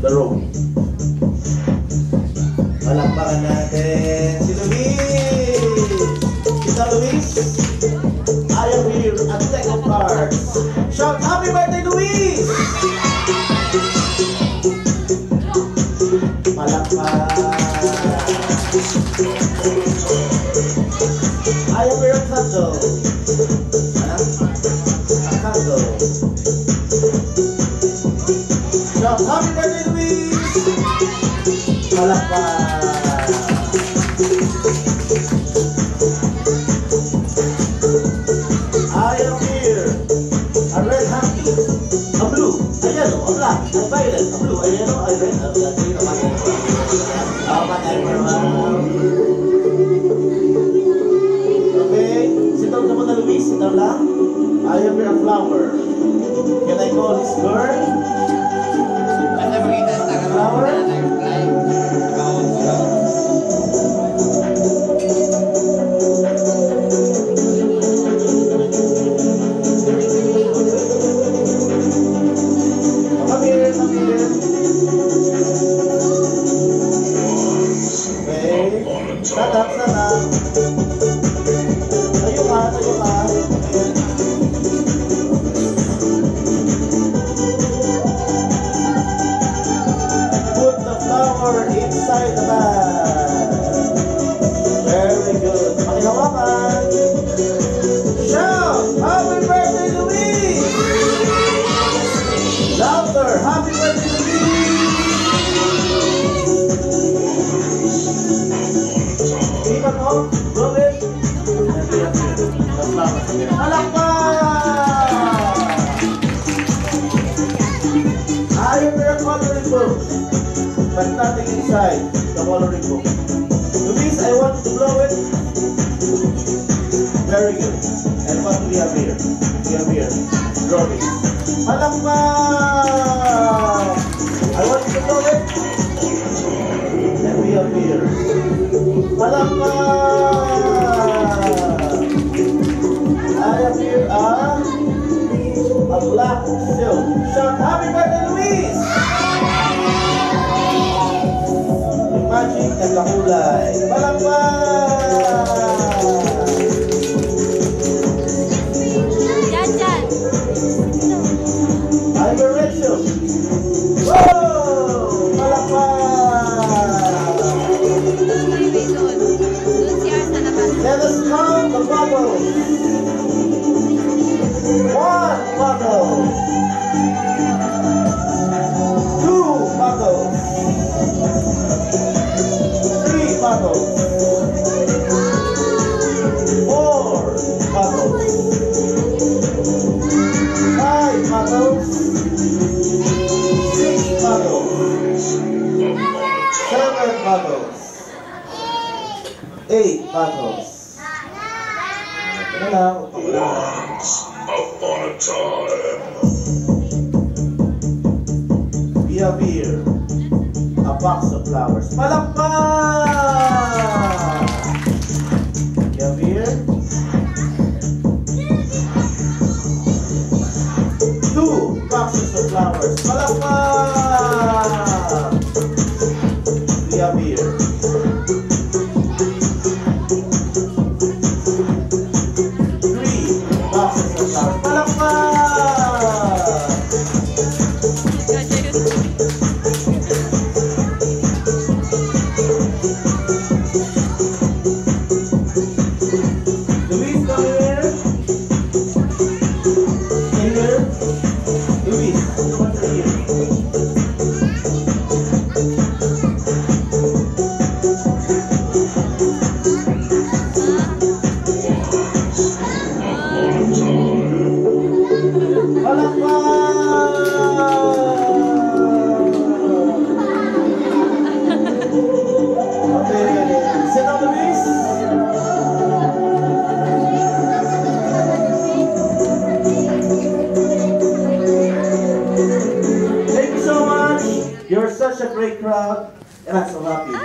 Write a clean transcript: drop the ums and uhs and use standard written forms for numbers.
the road. Palakpakan natin si Luis! Kita Luis! I am here at second part. Shout happy birthday, Luis! Palakpakan! I am here at Santo. Santo. Shout happy birthday, Luis! Palakpakan! I am here. A red happy. A blue. A yellow. A black. A violet. A blue. A yellow. A red. A green. A okay. Sit down naman na Luis. Sit down lang. I am here a flower. Can I call this girl? Flower? Sadap. Tayo ka. Put the flower inside the bag. Very good. Pakihawakan. Shout! Happy birthday, Luis! Louder! Happy birthday, Luis! I am your coloring book, but nothing inside the coloring book. Luis, I want to blow it. Very good. And what do we have here? We have here drawing. Palakpak! I want to blow it. And we have here palakpak! I have here a black silk. Shout happy birthday, Luis! Magic na kakulay. Palakpak! Yan. I'm a Rachel. Whoa! Palakpak! Let us count the bubbles. 1 bottle. 2 bottles. 3 bottles. 4 bottles. 5 bottles. 6 bottles. 7 bottles. 8 bottles. Once upon a time. We have here a box of flowers. Palakpak! We have here 2 boxes of flowers. Palakpak! We have here 3 boxes of flowers. Palakpak! You're such a great crowd, and I'm so happy.